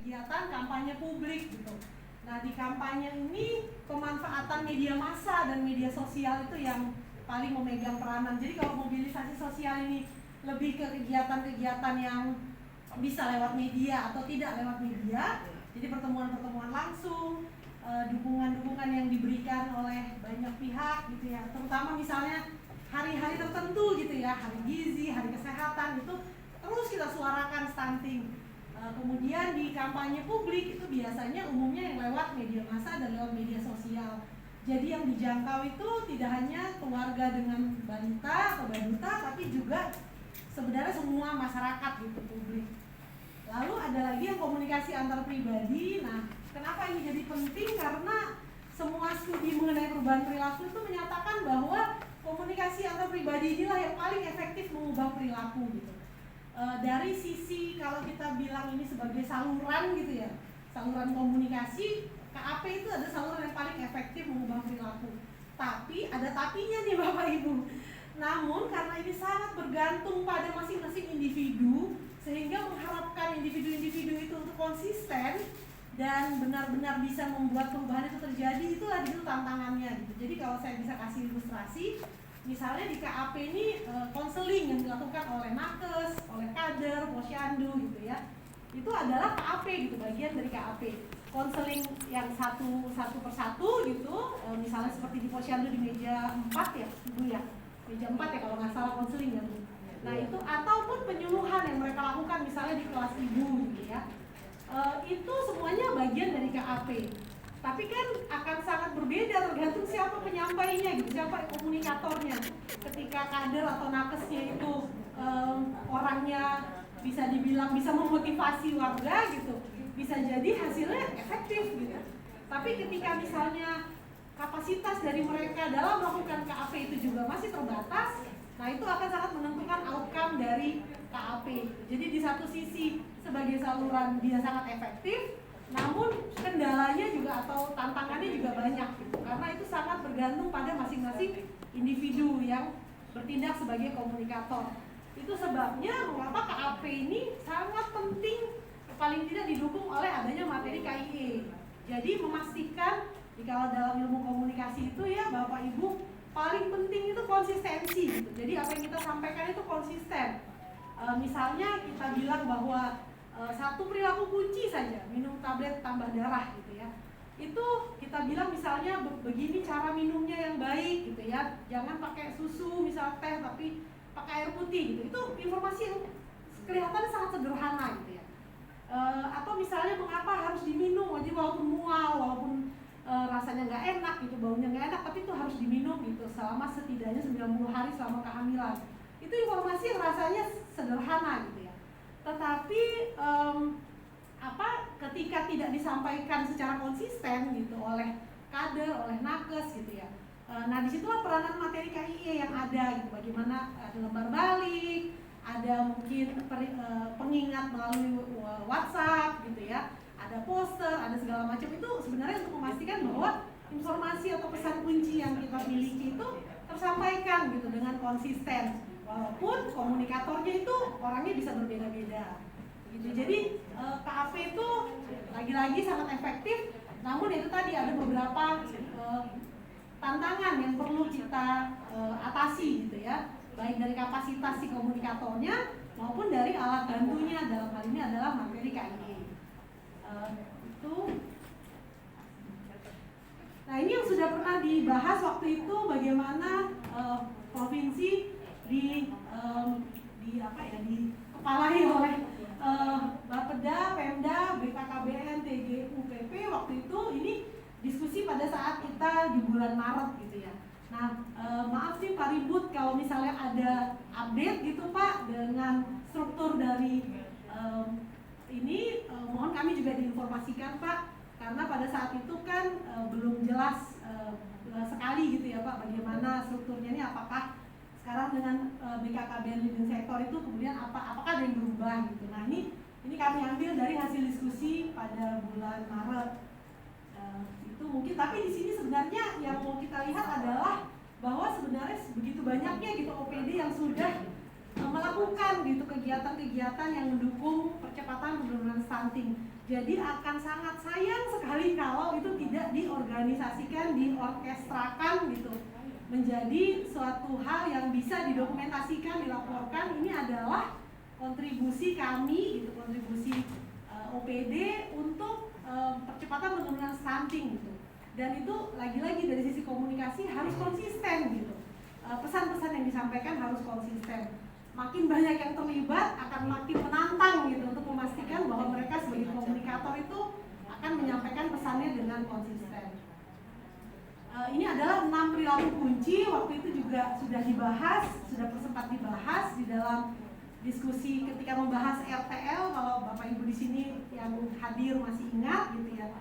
kegiatan kampanye publik gitu. Nah, di kampanye ini pemanfaatan media massa dan media sosial itu yang paling memegang peranan. Jadi kalau mobilisasi sosial ini lebih ke kegiatan-kegiatan yang bisa lewat media atau tidak lewat media, jadi pertemuan-pertemuan langsung, dukungan-dukungan yang diberikan oleh banyak pihak gitu ya, terutama misalnya hari-hari tertentu gitu ya, hari gizi, hari kesehatan, itu terus kita suarakan stunting. Kemudian di kampanye publik itu biasanya umumnya yang lewat media massa dan lewat media sosial. Jadi yang dijangkau itu tidak hanya keluarga dengan balita atau balita, tapi juga sebenarnya semua masyarakat gitu, publik. Lalu ada lagi yang komunikasi antar pribadi. Nah, kenapa ini jadi penting? Karena semua studi mengenai perubahan perilaku itu menyatakan bahwa komunikasi antar pribadi inilah yang paling efektif mengubah perilaku gitu. Dari sisi kalau kita bilang ini sebagai saluran gitu ya, saluran komunikasi, KAP itu ada saluran yang paling efektif mengubah perilaku. Tapi ada tapinya nih Bapak Ibu. Namun karena ini sangat bergantung pada masing-masing individu, sehingga mengharapkan individu-individu itu untuk konsisten dan benar-benar bisa membuat perubahan itu terjadi, itulah itu tantangannya gitu. Jadi kalau saya bisa kasih ilustrasi, misalnya di KAP ini konseling yang dilakukan oleh nakes, oleh kader, posyandu gitu ya, itu adalah KAP gitu, bagian dari KAP. Konseling yang satu persatu gitu, misalnya seperti di posyandu di meja 4 ya Ibu ya, meja 4 ya kalau nggak salah konseling ya Bu. Nah itu, ataupun penyuluhan yang mereka lakukan misalnya di kelas ibu gitu ya, itu semuanya bagian dari KAP. Tapi kan akan sangat berbeda tergantung siapa penyampainya gitu, siapa komunikatornya. Ketika kader atau nakesnya itu orangnya bisa dibilang bisa memotivasi warga gitu, bisa jadi hasilnya efektif gitu. Tapi ketika misalnya kapasitas dari mereka dalam melakukan KAP itu juga masih terbatas, nah itu akan sangat menentukan outcome dari KAP. Jadi di satu sisi sebagai saluran dia sangat efektif, namun kendalanya juga atau tantangannya juga banyak gitu, karena itu sangat bergantung pada masing-masing individu yang bertindak sebagai komunikator. Itu sebabnya mengapa KAP ini sangat penting, paling tidak didukung oleh adanya materi KIE. Jadi memastikan kalau dalam ilmu komunikasi itu ya Bapak Ibu, paling penting itu konsistensi gitu. Jadi apa yang kita sampaikan itu konsisten. Misalnya kita bilang bahwa satu perilaku kunci saja, minum tablet tambah darah gitu ya, itu kita bilang misalnya begini cara minumnya yang baik gitu ya, jangan pakai susu misal teh tapi pakai air putih gitu. Itu informasi yang kelihatan sangat sederhana gitu ya. Atau misalnya mengapa harus diminum, jadi walaupun mual, walaupun rasanya nggak enak gitu, baunya nggak enak, tapi itu harus diminum gitu selama setidaknya 90 hari selama kehamilan. Itu informasi yang rasanya sederhana gitu ya. Tetapi ketika tidak disampaikan secara konsisten gitu oleh kader, oleh nakes gitu ya. Nah disitulah peranan materi KIE yang ada gitu, bagaimana ada lembar balik, ada mungkin pengingat melalui WhatsApp gitu ya, ada poster, ada segala macam. Itu sebenarnya untuk memastikan bahwa informasi atau pesan kunci yang kita miliki itu tersampaikan gitu dengan konsisten, walaupun komunikatornya itu orangnya bisa berbeda-beda gitu. Jadi KAP itu lagi-lagi sangat efektif, namun itu tadi ada beberapa tantangan yang perlu kita atasi gitu ya, baik dari kapasitas si komunikatornya maupun dari alat bantunya, dalam hal ini adalah materi KIE. Itu. Nah ini yang sudah pernah dibahas waktu itu, bagaimana provinsi dikepalai oleh Bapeda, Pemda, BKKBN, TGUPP waktu itu. Ini diskusi pada saat kita di bulan Maret gitu ya. Nah maaf nih Pak Ribut kalau misalnya ada update gitu Pak dengan struktur dari ini, mohon kami juga diinformasikan Pak, karena pada saat itu kan belum jelas sekali gitu ya Pak, bagaimana strukturnya ini, apakah sekarang dengan BKKBN leading sektor itu kemudian apakah ada yang berubah gitu. Nah ini kami ambil dari hasil diskusi pada bulan Maret. Itu mungkin, tapi di sini sebenarnya yang mau kita lihat adalah bahwa sebenarnya begitu banyaknya gitu OPD yang sudah melakukan gitu kegiatan-kegiatan yang mendukung percepatan penurunan stunting. Jadi akan sangat sayang sekali kalau itu tidak diorganisasikan, diorkestrakan gitu, menjadi suatu hal yang bisa didokumentasikan, dilaporkan. Ini adalah kontribusi kami gitu, kontribusi OPD untuk percepatan penurunan stunting gitu. Dan itu lagi-lagi dari sisi komunikasi harus konsisten gitu. Pesan-pesan yang disampaikan harus konsisten. Makin banyak yang terlibat akan makin menantang gitu untuk memastikan bahwa mereka sebagai komunikator itu akan menyampaikan pesannya dengan konsisten. Ini adalah 6 perilaku kunci. Waktu itu juga sudah dibahas, sudah sempat dibahas di dalam diskusi ketika membahas RTL. Kalau Bapak Ibu di sini yang hadir masih ingat gitu ya,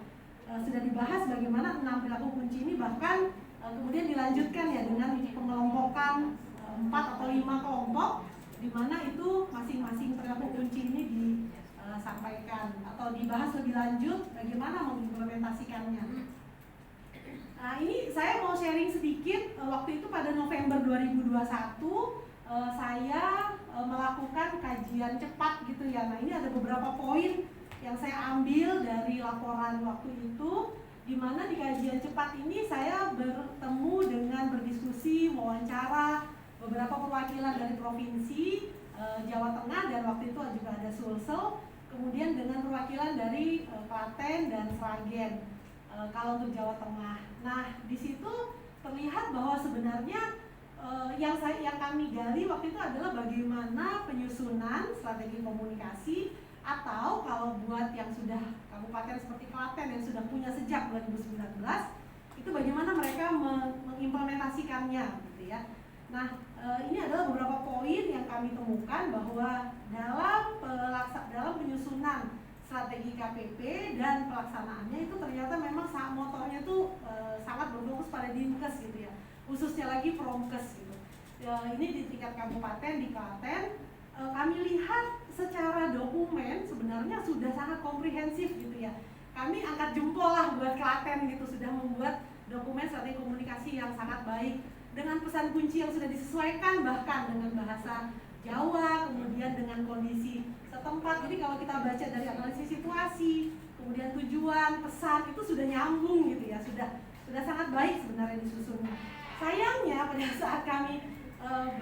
sudah dibahas bagaimana 6 perilaku kunci ini, bahkan kemudian dilanjutkan ya dengan pengelompokan 4 atau 5 kelompok, di mana itu masing-masing perilaku kunci ini disampaikan atau dibahas lebih lanjut bagaimana mengimplementasikannya. Nah, ini saya mau sharing sedikit. Waktu itu pada November 2021 saya melakukan kajian cepat gitu ya. Nah, ini ada beberapa poin yang saya ambil dari laporan waktu itu, di mana di kajian cepat ini saya bertemu dengan berdiskusi, wawancara beberapa perwakilan dari provinsi Jawa Tengah, dan waktu itu juga ada Sulsel, kemudian dengan perwakilan dari Klaten dan Sragen kalau untuk Jawa Tengah. Nah, di situ terlihat bahwa sebenarnya yang kami gali waktu itu adalah bagaimana penyusunan strategi komunikasi, atau kalau buat yang sudah kabupaten seperti Klaten yang sudah punya sejak 2019, itu bagaimana mereka mengimplementasikannya gitu ya. Nah, ini adalah beberapa poin yang kami temukan bahwa dalam penyusunan strategi KPP dan pelaksanaannya itu ternyata memang motornya tuh sangat berfokus pada Dinkes gitu ya, khususnya lagi Promkes gitu. Ini di tingkat kabupaten di Klaten, kami lihat secara dokumen sebenarnya sudah sangat komprehensif gitu ya. Kami angkat jempol lah buat Klaten gitu, sudah membuat dokumen strategi komunikasi yang sangat baik, dengan pesan kunci yang sudah disesuaikan bahkan dengan bahasa Jawa, kemudian dengan kondisi setempat. Jadi kalau kita baca dari analisis situasi, kemudian tujuan, pesan, itu sudah nyambung gitu ya, sudah sangat baik sebenarnya disusunnya. Sayangnya pada saat kami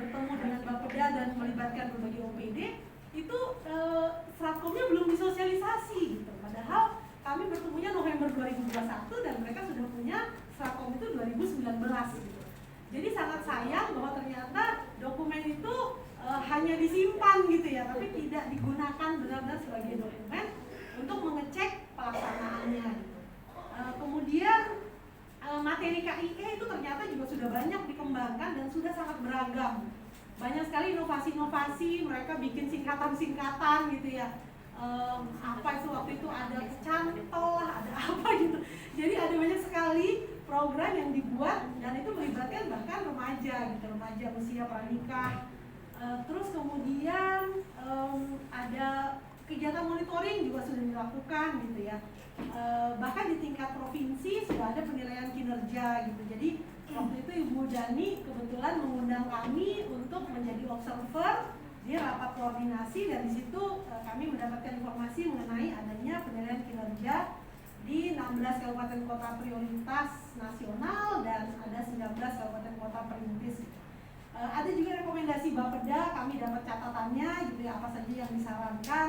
bertemu dengan Bapeda dan melibatkan berbagai OPD, itu stratkomnya belum disosialisasi gitu. Padahal kami bertemunya November 2021 dan mereka sudah punya stratkom itu 2019 gitu. Jadi sangat sayang bahwa ternyata dokumen itu hanya disimpan gitu ya, tapi tidak digunakan benar-benar sebagai dokumen untuk mengecek pelaksanaannya gitu. Kemudian materi KIE itu ternyata juga sudah banyak dikembangkan dan sudah sangat beragam. Banyak sekali inovasi-inovasi, mereka bikin singkatan-singkatan gitu ya. Apa itu waktu itu ada cantol lah, ada apa gitu. Jadi ada banyak sekali program yang dibuat dan itu melibatkan bahkan remaja gitu, remaja usia pranikah. Terus kemudian ada kegiatan monitoring juga sudah dilakukan gitu ya. Bahkan di tingkat provinsi sudah ada penilaian kinerja gitu. Jadi waktu itu Ibu Dani kebetulan mengundang kami untuk menjadi observer di rapat koordinasi, dan di situ kami mendapatkan informasi mengenai adanya penilaian kinerja di 16 kabupaten kota prioritas nasional dan ada 19 kabupaten kota perintis. Ada juga rekomendasi Bapeda, kami dapat catatannya gitu ya, apa saja yang disarankan.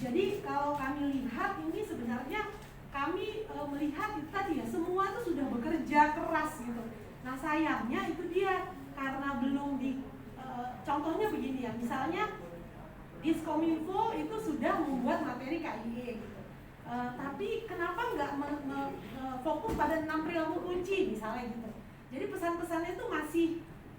Jadi kalau kami lihat ini sebenarnya kami melihat itu tadi ya, semua itu sudah bekerja keras gitu. Nah sayangnya itu dia karena belum contohnya begini ya, misalnya Diskominfo itu sudah membuat materi KIE gitu. Tapi kenapa nggak fokus pada 6 perilaku kunci misalnya gitu. Jadi pesan-pesannya itu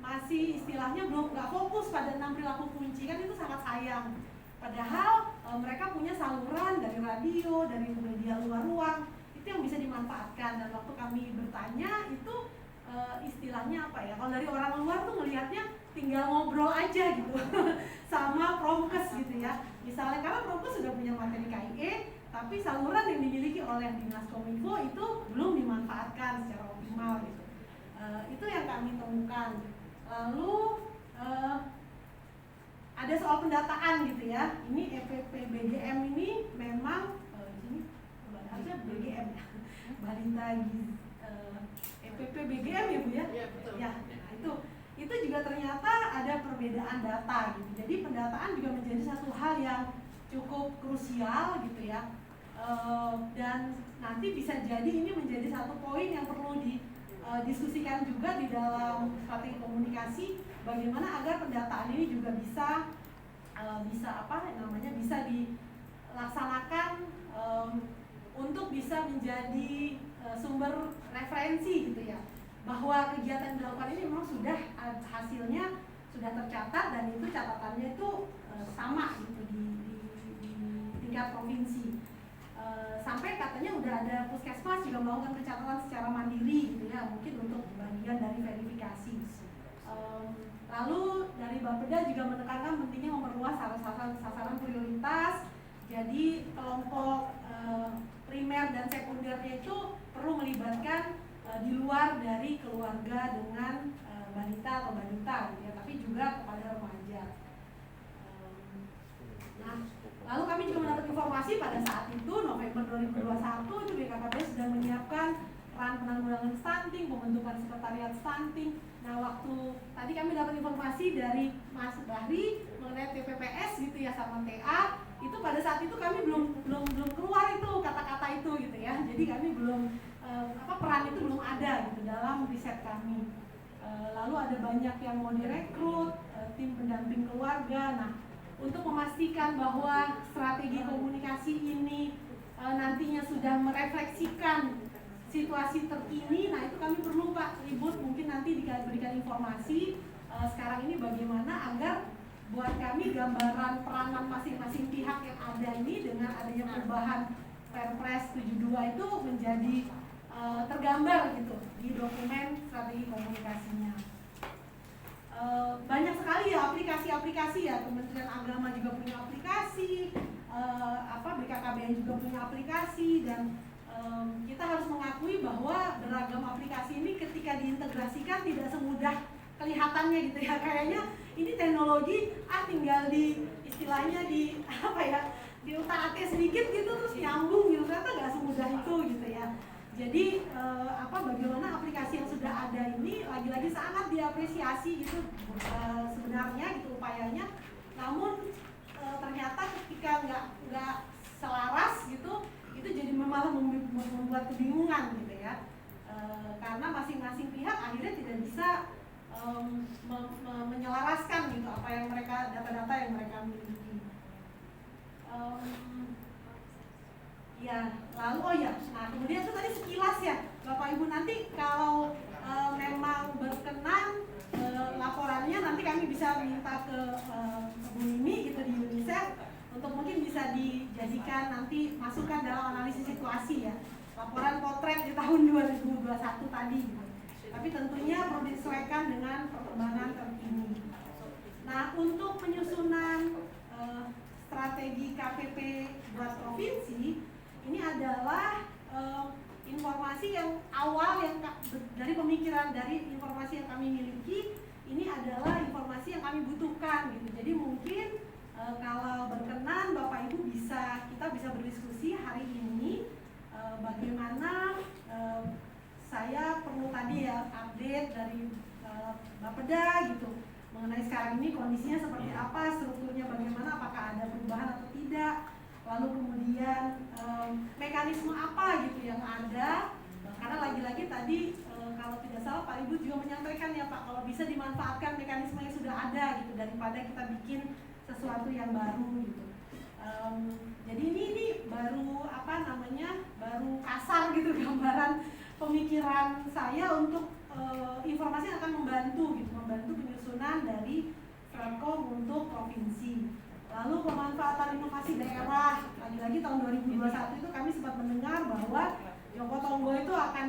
masih istilahnya belum nggak fokus pada 6 perilaku kunci, kan itu sangat sayang. Padahal mereka punya saluran dari radio, dari media luar ruang, itu yang bisa dimanfaatkan. Dan waktu kami bertanya itu istilahnya apa ya, kalau dari orang luar tuh ngelihatnya tinggal ngobrol aja gitu sama Promkes gitu ya. Misalnya karena Promkes sudah punya materi KIE, tapi saluran yang dimiliki oleh Dinas Kominfo itu belum dimanfaatkan secara optimal gitu. Itu yang kami temukan. Lalu ada soal pendataan gitu ya. Ini EPP BDM ini memang ini Balita EPP BGM ya Bu ya? Iya betul. Ya, nah itu juga ternyata ada perbedaan data gitu. Jadi pendataan juga menjadi satu hal yang cukup krusial gitu ya. Dan nanti bisa jadi ini menjadi satu poin yang perlu didiskusikan juga di dalam strategi komunikasi, bagaimana agar pendataan ini juga bisa bisa dilaksanakan untuk bisa menjadi sumber referensi gitu ya, bahwa kegiatan yang dilakukan ini memang sudah hasilnya sudah tercatat dan itu catatannya itu sama gitu di tingkat provinsi. Sampai katanya udah ada puskesmas juga melakukan pencatatan secara mandiri gitu ya, mungkin untuk bagian dari verifikasi. Lalu dari Bapeda juga menekankan pentingnya memperluas sasaran prioritas. Jadi kelompok primer dan sekundernya itu perlu melibatkan di luar dari keluarga dengan balita atau balita gitu ya, tapi juga kepada remaja. Nah, lalu kami juga mendapat informasi pada saat itu November 2021 itu BKKBN sedang menyiapkan peran penanggulangan stunting, pembentukan sekretariat stunting. Nah, waktu tadi kami dapat informasi dari Mas Bahri mengenai TPPS gitu ya sama TA, itu pada saat itu kami belum keluar itu kata-kata itu gitu ya. Jadi kami belum peran itu belum ada gitu dalam riset kami. Lalu ada banyak yang mau direkrut, tim pendamping keluarga. Nah, untuk memastikan bahwa strategi komunikasi ini nantinya sudah merefleksikan situasi terkini, nah itu kami perlu Pak Ribut mungkin nanti diberikan informasi sekarang ini bagaimana agar buat kami gambaran peranan masing-masing pihak yang ada ini dengan adanya perubahan Perpres 72 itu menjadi tergambar gitu di dokumen strategi komunikasinya. Banyak sekali ya aplikasi-aplikasi ya, Kementerian Agama juga punya aplikasi, BKKBN juga punya aplikasi, dan kita harus mengakui bahwa beragam aplikasi ini ketika diintegrasikan tidak semudah kelihatannya gitu ya. Kayaknya ini teknologi tinggal di istilahnya diutak-atik sedikit gitu terus nyambung gitu, ternyata nggak semudah itu gitu ya. Jadi bagaimana aplikasi yang sudah ada ini lagi-lagi sangat diapresiasi gitu sebenarnya gitu upayanya. Namun ternyata ketika nggak selaras gitu, itu jadi malah membuat kebingungan gitu ya. Karena masing-masing pihak akhirnya tidak bisa menyelaraskan gitu apa yang data-data yang mereka miliki. Nah kemudian itu tadi sekilas ya Bapak Ibu, nanti kalau memang berkenan laporannya nanti kami bisa minta ke Bu Nini gitu di UNICEF untuk mungkin bisa dijadikan nanti masukan dalam analisis situasi ya, laporan potret di tahun 2021 tadi gitu. Tapi tentunya perlu disesuaikan dengan perkembangan terkini. Nah, untuk penyusunan strategi KPP buat provinsi ini adalah informasi yang awal yang dari pemikiran, dari informasi yang kami miliki, ini adalah informasi yang kami butuhkan gitu. Jadi mungkin kalau berkenan Bapak Ibu kita bisa berdiskusi hari ini bagaimana saya perlu tadi ya update dari Bapeda gitu mengenai sekarang ini kondisinya seperti apa, strukturnya bagaimana, apakah ada perubahan atau tidak, lalu kemudian mekanisme apa gitu yang ada, karena lagi-lagi tadi kalau tidak salah Pak Ibu juga menyampaikan ya Pak, kalau bisa dimanfaatkan mekanisme yang sudah ada gitu daripada kita bikin sesuatu yang baru gitu. Jadi ini baru baru kasar gitu gambaran pemikiran saya untuk informasi yang akan membantu penyusunan dari Stratkom untuk provinsi. Lalu pemanfaatan inovasi daerah, lagi-lagi tahun 2021 itu kami sempat mendengar bahwa Joko Tonggo itu akan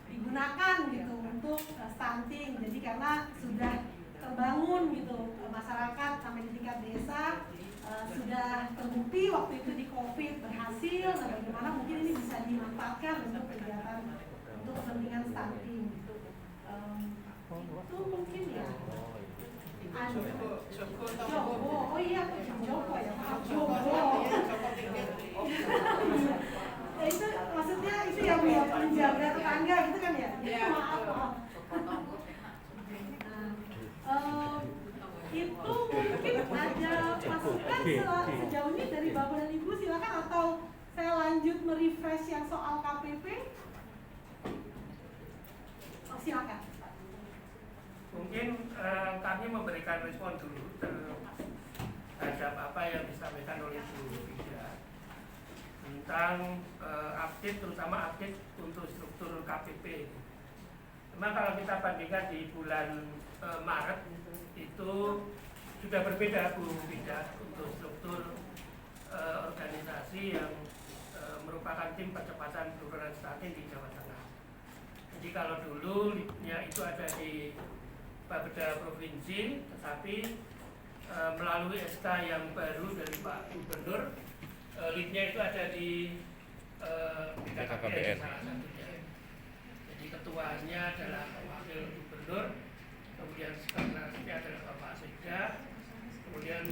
digunakan gitu untuk stunting. Jadi karena sudah terbangun gitu masyarakat sampai di tingkat desa, sudah terbukti waktu itu di COVID berhasil. Nah, bagaimana mungkin ini bisa dimanfaatkan untuk kegiatan untuk kepentingan stunting. Itu mungkin ya. Joko, oh iya Joko ya, maaf Joko. Itu maksudnya lanjut merefresh yang soal KPP? Oh, silakan. Mungkin kami memberikan respon dulu terhadap apa yang disampaikan oleh Bu Vida tentang update, terutama update untuk struktur KPP. Memang kalau kita bandingkan di bulan Maret itu sudah berbeda Bu Vida untuk struktur organisasi yang merupakan tim percepatan penurunan stunting di Jawa Tengah. Jadi kalau dulu leadnya itu ada di Bapeda Provinsi, tetapi melalui SK yang baru dari Pak Gubernur, leadnya itu ada di BKKBN salah satunya. Jadi ketuanya adalah Wakil Gubernur, kemudian sekretarisnya adalah Bapak Sekda, kemudian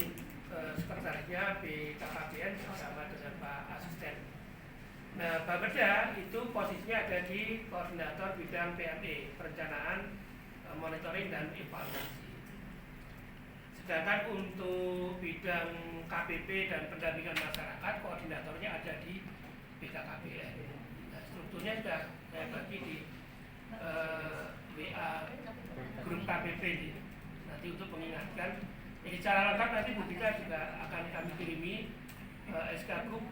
sekretarisnya BKKBN bersama dengan Pak Asisten. Nah, Bapeda itu posisinya ada di koordinator bidang PME, perencanaan, monitoring dan evaluasi. Sedangkan untuk bidang KPP dan pendampingan masyarakat, koordinatornya ada di BKKBN. Nah, strukturnya sudah saya bagi di WA grup KPP ini. Nanti untuk mengingatkan, jadi secara lengkap nanti Bu Dika juga akan kami kirimi SK Group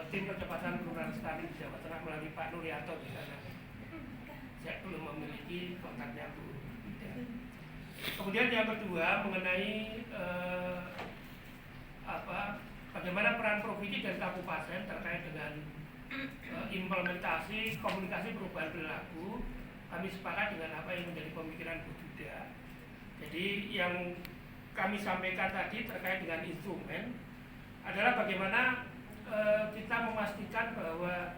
tim percepatan penurunan stunting di Jawa Tengah melalui Pak Nuryanto di sana. Saya belum memiliki kontaknya Bu. Kemudian yang kedua mengenai bagaimana peran provinsi dan kabupaten terkait dengan implementasi komunikasi perubahan perilaku. Kami sepakat dengan apa yang menjadi pemikiran Bu Duda. Jadi yang kami sampaikan tadi terkait dengan instrumen adalah bagaimana kita memastikan bahwa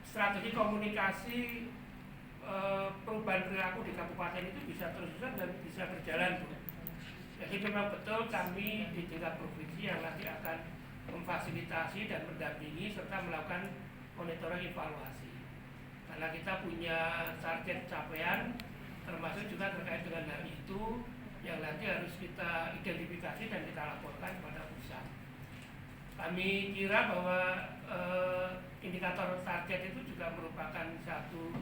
strategi komunikasi perubahan perilaku di kabupaten itu bisa terus-terusan dan bisa berjalan. Jadi memang betul kami di tingkat provinsi yang nanti akan memfasilitasi dan mendampingi serta melakukan monitoring evaluasi. Karena kita punya target capaian termasuk juga terkait dengan hal itu yang nanti harus kita identifikasi dan kita laporkan kepada pusat. Kami kira bahwa indikator target itu juga merupakan satu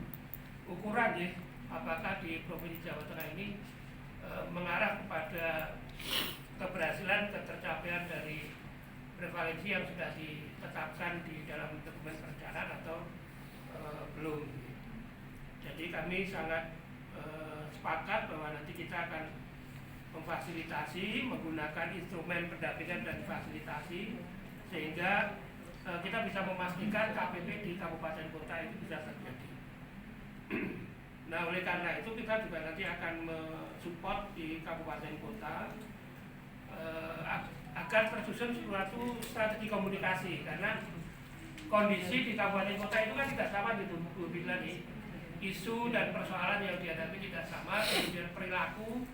ukuran ya, apakah di Provinsi Jawa Tengah ini mengarah kepada keberhasilan ketercapaian dari prevalensi yang sudah ditetapkan di dalam dokumen perencanaan atau belum. Jadi kami sangat sepakat bahwa nanti kita akan memfasilitasi menggunakan instrumen pendampingan dan fasilitasi sehingga kita bisa memastikan KPP di kabupaten kota itu bisa terjadi. Nah, oleh karena itu kita juga nanti akan mensupport di kabupaten kota agar tersusun suatu strategi komunikasi, karena kondisi di kabupaten kota itu kan tidak sama gitu Bu Bila nih. Isu dan persoalan yang dihadapi tidak sama, kemudian perilaku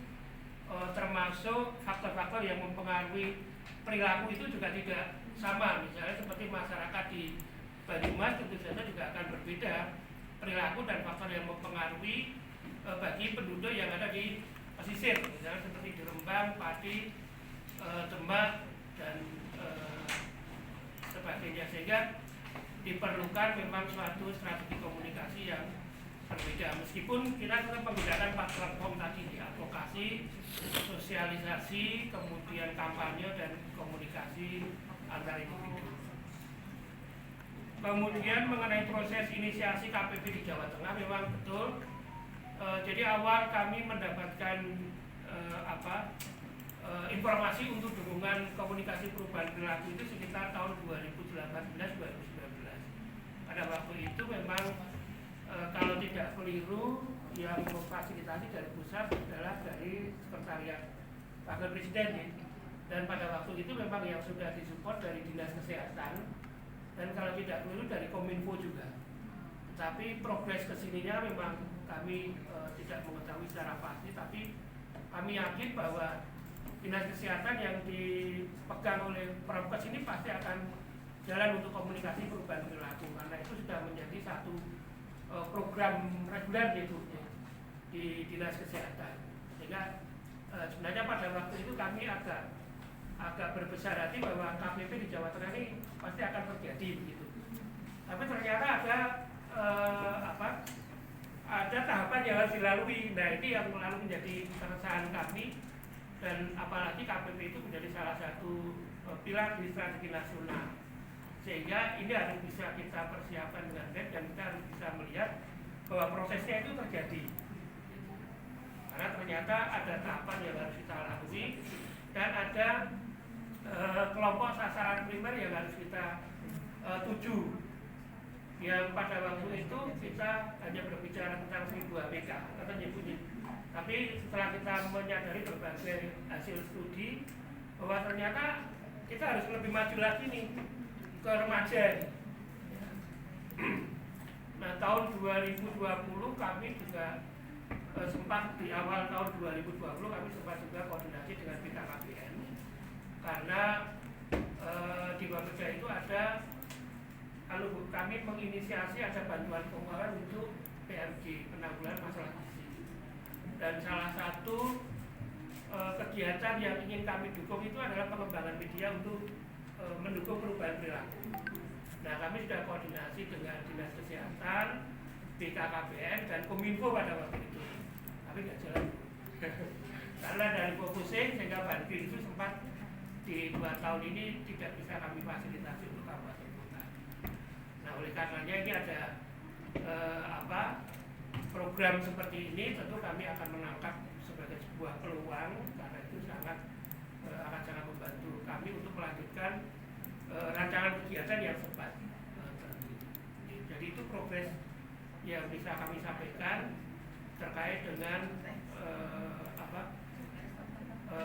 termasuk faktor-faktor yang mempengaruhi perilaku itu juga tidak sama. Misalnya seperti masyarakat di Banyumas tentu saja juga akan berbeda perilaku dan faktor yang mempengaruhi bagi penduduk yang ada di pesisir, misalnya seperti di Rembang, Pati, Demak dan sebagainya, sehingga diperlukan memang suatu strategi komunikasi yang berbeda. Meskipun kita tetap menggunakan platform tadi di advokasi, sosialisasi, kemudian kampanye dan komunikasi antar individu. Kemudian mengenai proses inisiasi KPP di Jawa Tengah memang betul. Jadi awal kami mendapatkan informasi untuk dukungan komunikasi perubahan perilaku itu sekitar tahun 2018-2019. Pada waktu itu memang kalau tidak keliru yang memfasilitasi dari pusat adalah dari sekretariat Wakil Presiden ya. Dan pada waktu itu memang yang sudah disupport dari Dinas Kesehatan dan kalau tidak keliru dari Kominfo juga. Tetapi progres kesininya memang kami tidak mengetahui secara pasti, tapi kami yakin bahwa Dinas Kesehatan yang dipegang oleh Prokes ini pasti akan jalan untuk komunikasi perubahan perilaku, karena itu sudah menjadi satu program reguler gitu ya, di Dinas Kesehatan. Sehingga sebenarnya pada waktu itu kami agak berbesar hati bahwa KPP di Jawa Tengah ini pasti akan terjadi begitu. Tapi ternyata ada tahapan yang harus dilalui. Nah, ini yang lalu menjadi keresahan kami, dan apalagi KPP itu menjadi salah satu pilar di strategi nasional, sehingga ini harus bisa kita persiapkan dengan baik dan kita harus bisa melihat bahwa prosesnya itu terjadi, karena ternyata ada tahapan yang harus kita lalui dan ada kelompok sasaran primer yang harus kita tuju, yang pada waktu itu kita hanya berbicara tentang 1000 APK atau nyebutnya. Tapi setelah kita menyadari berbagai hasil studi bahwa ternyata kita harus lebih maju lagi nih ke remaja. Nah, tahun 2020 kami juga sempat di awal tahun 2020 kami sempat juga koordinasi dengan BKKBN, karena di Bapeda itu ada, kalau kami menginisiasi ada bantuan keuangan untuk PMG, penanggulangan masalah gizi. Dan salah satu kegiatan yang ingin kami dukung itu adalah pengembangan media untuk mendukung perubahan perilaku. Nah, kami sudah koordinasi dengan Dinas Kesehatan, BKKBN, dan Kominfo pada waktu itu. Tapi nggak jalan. Karena dari focusing sehingga Banpin itu sempat di 2 tahun ini tidak bisa kami fasilitasi untuk kabupaten kota. Nah, oleh karenanya ini ada program seperti ini, tentu kami akan menangkap sebagai sebuah peluang, karena itu akan sangat membantu kami untuk melanjutkan rancangan kegiatan yang sempat jadi itu progres yang bisa kami sampaikan terkait dengan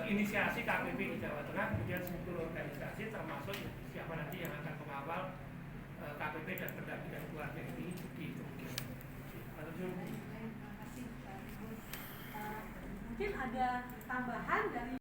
inisiasi KPP di Jawa Tengah, kemudian struktur organisasi termasuk siapa nanti yang akan mengawal KPP dan pendampingan keluarga ini di kemudian. Mungkin ada tambahan dari